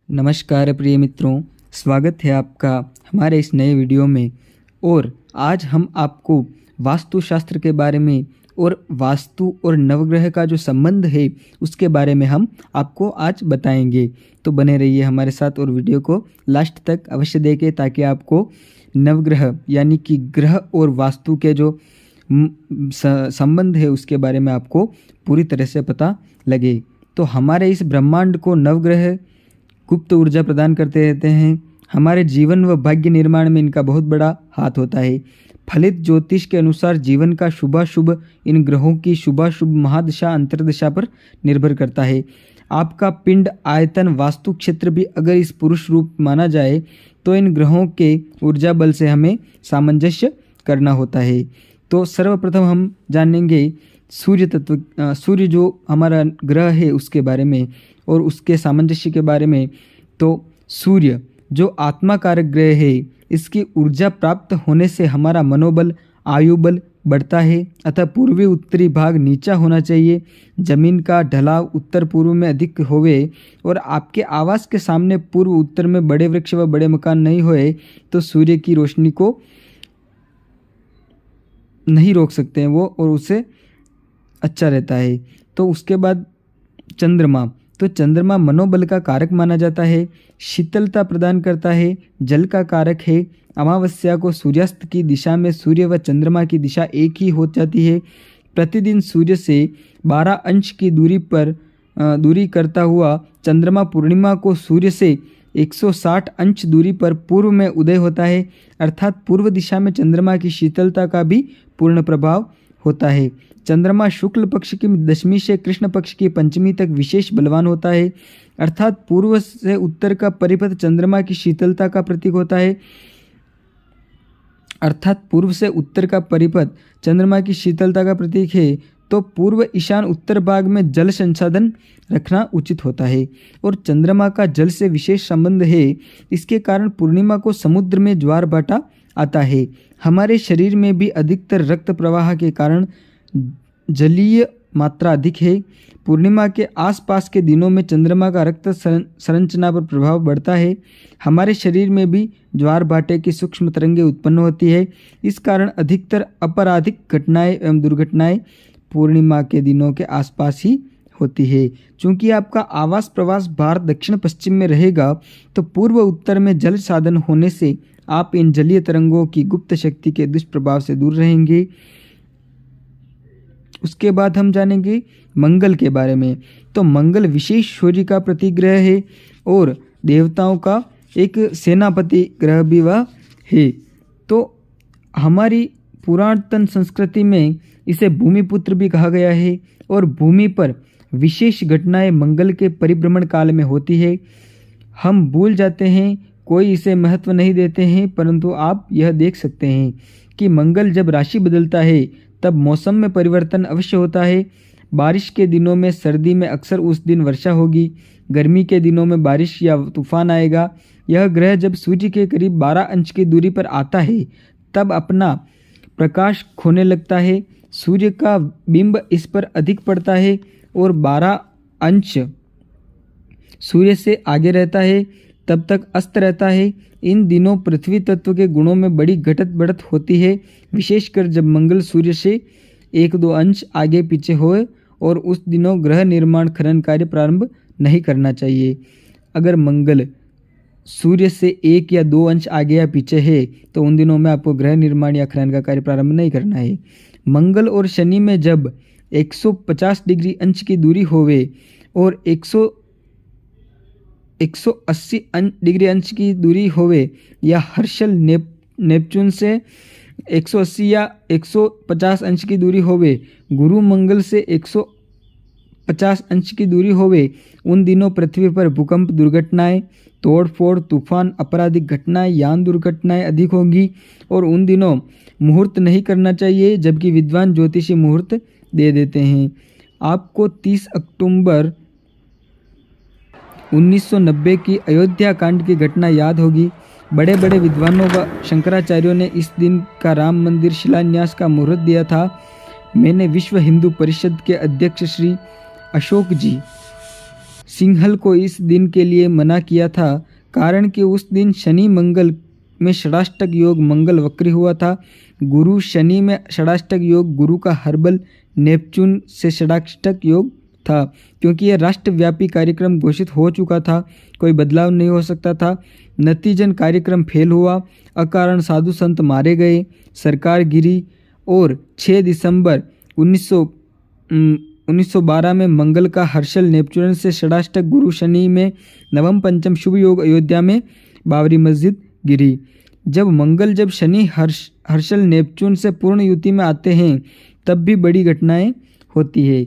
नमस्कार प्रिय मित्रों, स्वागत है आपका हमारे इस नए वीडियो में। और आज हम आपको वास्तुशास्त्र के बारे में और वास्तु और नवग्रह का जो संबंध है उसके बारे में हम आपको आज बताएंगे। तो बने रहिए हमारे साथ और वीडियो को लास्ट तक अवश्य देखें ताकि आपको नवग्रह यानी कि ग्रह और वास्तु के जो संबंध है उसके बारे में आपको पूरी तरह से पता लगे। तो हमारे इस ब्रह्मांड को नवग्रह गुप्त ऊर्जा प्रदान करते रहते हैं। हमारे जीवन व भाग्य निर्माण में इनका बहुत बड़ा हाथ होता है। फलित ज्योतिष के अनुसार जीवन का शुभाशुभ इन ग्रहों की शुभाशुभ महादशा अंतर्दशा पर निर्भर करता है। आपका पिंड आयतन वास्तु क्षेत्र भी अगर इस पुरुष रूप माना जाए तो इन ग्रहों के ऊर्जा बल से हमें सामंजस्य करना होता है। तो सर्वप्रथम हम जानेंगे सूर्य तत्व, सूर्य जो हमारा ग्रह है उसके बारे में और उसके सामंजस्य के बारे में। तो सूर्य जो आत्मा कारक ग्रह है, इसकी ऊर्जा प्राप्त होने से हमारा मनोबल आयु बल बढ़ता है। अतः पूर्वी उत्तरी भाग नीचा होना चाहिए, जमीन का ढलाव उत्तर पूर्व में अधिक होवे और आपके आवास के सामने पूर्व उत्तर में बड़े वृक्ष व बड़े मकान नहीं होए तो सूर्य की रोशनी को नहीं रोक सकते हैं वो, और उससे अच्छा रहता है। तो उसके बाद चंद्रमा, तो चंद्रमा मनोबल का कारक माना जाता है, शीतलता प्रदान करता है, जल का कारक है। अमावस्या को सूर्यास्त की दिशा में सूर्य व चंद्रमा की दिशा एक ही हो जाती है। प्रतिदिन सूर्य से 12 अंश की दूरी करता हुआ चंद्रमा पूर्णिमा को सूर्य से 160 अंश दूरी पर पूर्व में उदय होता है, अर्थात पूर्व दिशा में चंद्रमा की शीतलता का भी पूर्ण प्रभाव होता है। चंद्रमा शुक्ल पक्ष की दशमी से कृष्ण पक्ष की पंचमी तक विशेष बलवान होता है, अर्थात पूर्व से उत्तर का परिपथ चंद्रमा की शीतलता का प्रतीक होता है। अर्थात पूर्व से उत्तर का परिपथ चंद्रमा की शीतलता का प्रतीक है तो पूर्व ईशान उत्तर भाग में जल संसाधन रखना उचित होता है। और चंद्रमा का जल से विशेष संबंध है, इसके कारण पूर्णिमा को समुद्र में ज्वार भाटा आता है। हमारे शरीर में भी अधिकतर रक्त प्रवाह के कारण जलीय मात्रा अधिक है। पूर्णिमा के आसपास के दिनों में चंद्रमा का रक्त संरचना पर प्रभाव बढ़ता है। हमारे शरीर में भी ज्वार भाटे की सूक्ष्म तरंगें उत्पन्न होती है। इस कारण अधिकतर आपराधिक घटनाएं एवं दुर्घटनाएं पूर्णिमा के दिनों के आसपास ही होती है। चूँकि आपका आवास प्रवास भारत दक्षिण पश्चिम में रहेगा तो पूर्व उत्तर में जल साधन होने से आप इन जलीय तरंगों की गुप्त शक्ति के दुष्प्रभाव से दूर रहेंगे। उसके बाद हम जानेंगे मंगल के बारे में। तो मंगल विशेष शौर्य का प्रतीक ग्रह है और देवताओं का एक सेनापति ग्रह भी वह है। तो हमारी पुरातन संस्कृति में इसे भूमिपुत्र भी कहा गया है और भूमि पर विशेष घटनाएं मंगल के परिभ्रमण काल में होती है। हम भूल जाते हैं, कोई इसे महत्व नहीं देते हैं, परंतु आप यह देख सकते हैं कि मंगल जब राशि बदलता है तब मौसम में परिवर्तन अवश्य होता है। बारिश के दिनों में सर्दी में अक्सर उस दिन वर्षा होगी, गर्मी के दिनों में बारिश या तूफान आएगा। यह ग्रह जब सूर्य के करीब 12 अंश की दूरी पर आता है तब अपना प्रकाश खोने लगता है। सूर्य का बिंब इस पर अधिक पड़ता है और 12 अंश सूर्य से आगे रहता है, तब तक अस्त रहता है। इन दिनों पृथ्वी तत्व के गुणों में बड़ी घटत बढ़त होती है, विशेषकर जब मंगल सूर्य से 1-2 अंश आगे पीछे होए, और उस दिनों ग्रह निर्माण खनन कार्य प्रारंभ नहीं करना चाहिए। अगर मंगल सूर्य से 1 या 2 अंश आगे या पीछे है तो उन दिनों में आपको ग्रह निर्माण या खनन का कार्य प्रारंभ नहीं करना है। मंगल और शनि में जब 150 डिग्री अंश की दूरी होवे और 180 डिग्री अंश की दूरी होवे, या हर्षल नेपच्यून से 180 या 150 अंश की दूरी होवे, गुरु मंगल से 150 अंश की दूरी होवे, उन दिनों पृथ्वी पर भूकंप दुर्घटनाएं, तोड़फोड़, तूफान, आपराधिक घटनाएं, यान दुर्घटनाएं अधिक होंगी। और उन दिनों मुहूर्त नहीं करना चाहिए, जबकि विद्वान ज्योतिषी मुहूर्त दे देते हैं। आपको 30 अक्टूबर 1990 की अयोध्या कांड की घटना याद होगी। बड़े बड़े विद्वानों व शंकराचार्यों ने इस दिन का राम मंदिर शिलान्यास का मुहूर्त दिया था। मैंने विश्व हिंदू परिषद के अध्यक्ष श्री अशोक जी सिंहल को इस दिन के लिए मना किया था, कारण कि उस दिन शनि मंगल में षडाष्टक योग, मंगल वक्री हुआ था। गुरु शनि में षडाष्टक योग, गुरु का हर्बल नेपच्यून से षडाष्टक योग था। क्योंकि यह राष्ट्रव्यापी कार्यक्रम घोषित हो चुका था, कोई बदलाव नहीं हो सकता था। नतीजन कार्यक्रम फेल हुआ, अकारण साधु संत मारे गए, सरकार गिरी और 6 दिसंबर 1912 में मंगल का हर्षल नेपच्यून से षडाष्टक, गुरु शनि में नवम पंचम शुभ योग, अयोध्या में बाबरी मस्जिद गिरी। जब शनि हर्षल नेपच्यून से पूर्ण युति में आते हैं तब भी बड़ी घटनाएं होती है।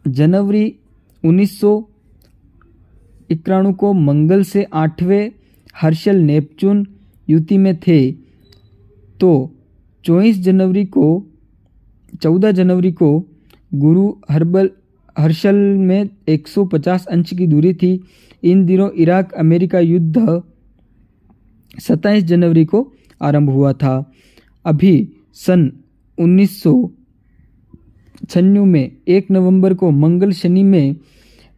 जनवरी 1991 को मंगल से 8वें हर्षल नेपच्यून युति में थे, तो 14 जनवरी को गुरु हर्षल में 150 अंश की दूरी थी। इन दिनों इराक अमेरिका युद्ध 27 जनवरी को आरंभ हुआ था। अभी सन 1996 में 1 नवंबर को मंगल शनि में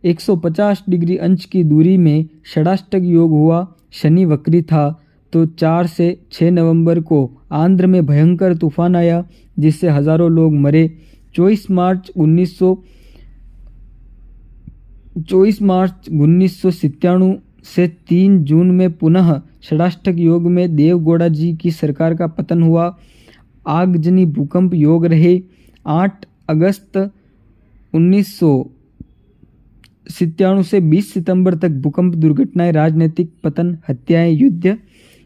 150 डिग्री अंश की दूरी में षडाष्टक योग हुआ। शनि वक्री था, तो 4 से 6 नवंबर को आंध्र में भयंकर तूफान आया जिससे हजारों लोग मरे। 24 मार्च 1997 से 3 जून में पुनः षडाष्टक योग में देवगौड़ा जी की सरकार का पतन हुआ। आगजनी भूकंप योग रहे। 8 अगस्त 1997 से 20 सितंबर तक भूकंप, दुर्घटनाएं, राजनीतिक पतन, हत्याएं, युद्ध,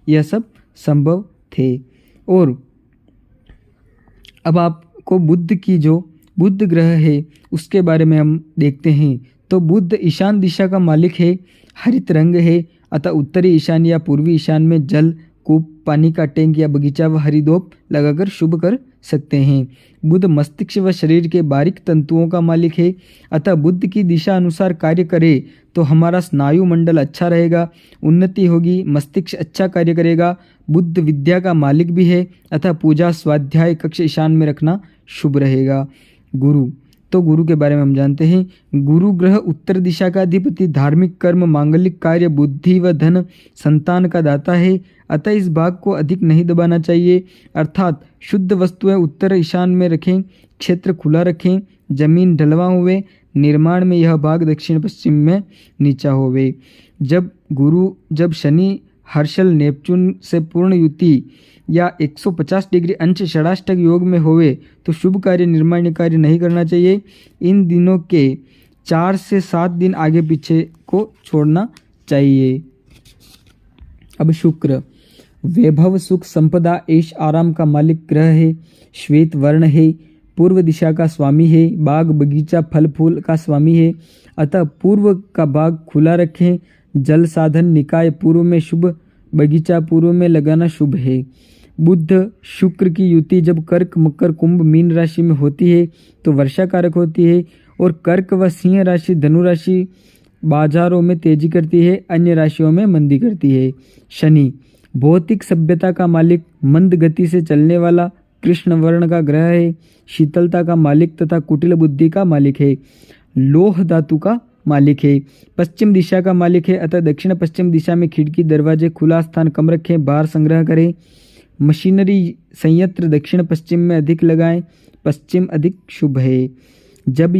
यह सब संभव थे। और अब आपको बुध की जो बुध ग्रह है उसके बारे में हम देखते हैं। तो बुध ईशान दिशा का मालिक है, हरित रंग है, अतः उत्तरी ईशान या पूर्वी ईशान में जल कूप, पानी का टैंक या बगीचा व हरिदोप लगाकर शुभ कर सकते हैं। बुध मस्तिष्क व शरीर के बारीक तंतुओं का मालिक है, अतः बुध की दिशा अनुसार कार्य करे तो हमारा स्नायु मंडल अच्छा रहेगा, उन्नति होगी, मस्तिष्क अच्छा कार्य करेगा। बुध विद्या का मालिक भी है, अतः पूजा स्वाध्याय कक्ष ईशान में रखना शुभ रहेगा। गुरु, तो गुरु के बारे में हम जानते हैं। गुरु ग्रह उत्तर दिशा का अधिपति, धार्मिक कर्म, मांगलिक कार्य, बुद्धि व धन, संतान का दाता है, अतः इस भाग को अधिक नहीं दबाना चाहिए। अर्थात शुद्ध वस्तुएं उत्तर ईशान में रखें, क्षेत्र खुला रखें, जमीन ढलवा हुए, निर्माण में यह भाग दक्षिण पश्चिम में नीचा होवे। जब शनि हर्षल नेपच्यून से पूर्ण युति या 150 डिग्री अंश षडाष्टक योग में होवे तो शुभ कार्य, निर्माण कार्य नहीं करना चाहिए। इन दिनों के 4 से 7 दिन आगे पीछे को छोड़ना चाहिए। अब शुक्र, वैभव, सुख, संपदा, ऐश आराम का मालिक ग्रह है, श्वेत वर्ण है, पूर्व दिशा का स्वामी है, बाग बगीचा फल फूल का स्वामी है, अतः पूर्व का बाग खुला रखें। जल साधन निकाय पूर्व में शुभ, बगीचा पूर्व में लगाना शुभ है। बुध शुक्र की युति जब कर्क मकर कुंभ मीन राशि में होती है तो वर्षा कारक होती है, और कर्क व सिंह राशि धनु राशि बाजारों में तेजी करती है, अन्य राशियों में मंदी करती है। शनि भौतिक सभ्यता का मालिक, मंद गति से चलने वाला, कृष्ण वर्ण का ग्रह है, शीतलता का मालिक तथा कुटिल बुद्धि का मालिक है, लोह धातु का मालिक है, पश्चिम दिशा का मालिक है, अतः दक्षिण पश्चिम दिशा में खिड़की दरवाजे खुला स्थान कम रखें, बाहर संग्रह करें। मशीनरी संयंत्र दक्षिण पश्चिम में अधिक लगाएं, पश्चिम अधिक शुभ है। जब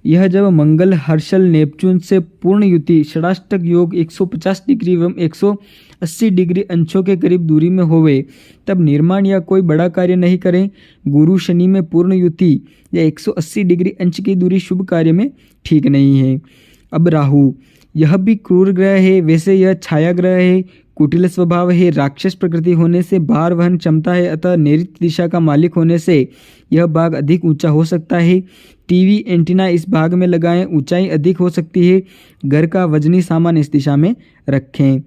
जब मंगल हर्षल नेपच्यून से पूर्ण युति षडाष्टक योग 150 डिग्री एवं 180 डिग्री अंशों के करीब दूरी में होवे तब निर्माण या कोई बड़ा कार्य नहीं करें। गुरु शनि में पूर्ण युति या 180 डिग्री अंश की दूरी शुभ कार्य में ठीक नहीं है। अब राहु, यह भी क्रूर ग्रह है, वैसे यह छाया ग्रह है, कुटिल स्वभाव है, राक्षस प्रकृति होने से भार वहन क्षमता है, अतः नैऋत्य दिशा का मालिक होने से यह भाग अधिक ऊंचा हो सकता है। टीवी एंटीना इस भाग में लगाएं, ऊंचाई अधिक हो सकती है। घर का वजनी सामान इस दिशा में रखें।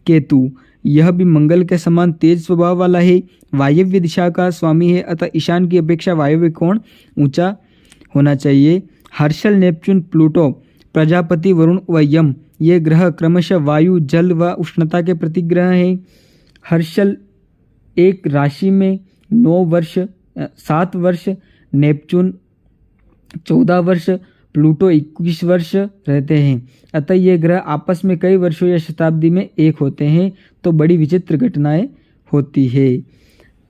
केतु, यह भी मंगल के समान तेज स्वभाव वाला है, वायव्य दिशा का स्वामी है, अतः ईशान की अपेक्षा वायव्य कोण ऊंचा होना चाहिए। हर्षल नेपच्यून प्लूटो प्रजापति वरुण व यम ये ग्रह क्रमशः वायु जल व उष्णता के प्रतिग्रह हैं। हर्षल एक राशि में 7 वर्ष, नेपच्यून 14 वर्ष, प्लूटो 21 वर्ष रहते हैं। अतः ये ग्रह आपस में कई वर्षों या शताब्दी में एक होते हैं, तो बड़ी विचित्र घटनाएं होती है।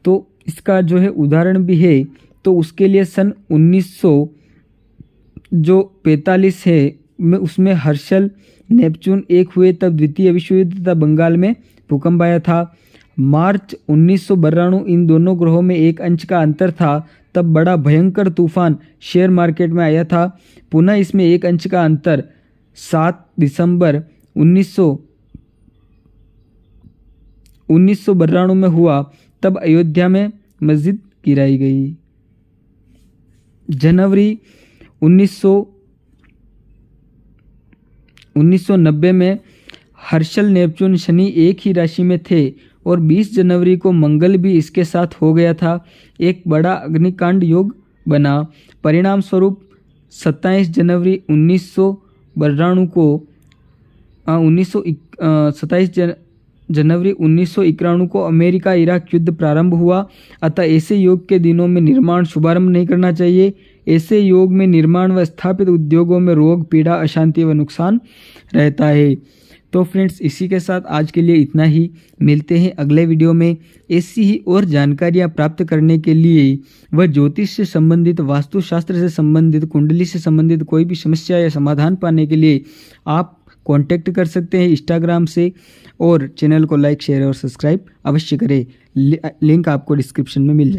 तो इसका जो है उदाहरण भी है, तो उसके लिए सन 1945 है में उसमें हर्शल नेपच्यून एक हुए, तब द्वितीय विश्व युद्ध तथा बंगाल में भूकंप आया था। मार्च 1992 इन दोनों ग्रहों में 1 अंश का अंतर था, तब बड़ा भयंकर तूफान शेयर मार्केट में आया था। पुनः इसमें 1 अंश का अंतर 7 दिसंबर 1992 में हुआ, तब अयोध्या में मस्जिद गिराई गई। जनवरी 1990 में हर्शल नेपच्यून शनि एक ही राशि में थे और 20 जनवरी को मंगल भी इसके साथ हो गया था। एक बड़ा अग्निकांड योग बना। परिणाम स्वरूप 27 जनवरी 1991 को अमेरिका इराक युद्ध प्रारंभ हुआ। अतः ऐसे योग के दिनों में निर्माण शुभारंभ नहीं करना चाहिए। ऐसे योग में निर्माण व स्थापित उद्योगों में रोग, पीड़ा, अशांति व नुकसान रहता है। तो फ्रेंड्स, इसी के साथ आज के लिए इतना ही। मिलते हैं अगले वीडियो में। ऐसी ही और जानकारियाँ प्राप्त करने के लिए व ज्योतिष से संबंधित, वास्तुशास्त्र से संबंधित, कुंडली से संबंधित कोई भी समस्या या समाधान पाने के लिए आप कांटेक्ट कर सकते हैं इंस्टाग्राम से। और चैनल को लाइक, शेयर और सब्सक्राइब अवश्य करें। लिंक आपको डिस्क्रिप्शन में मिल जाए।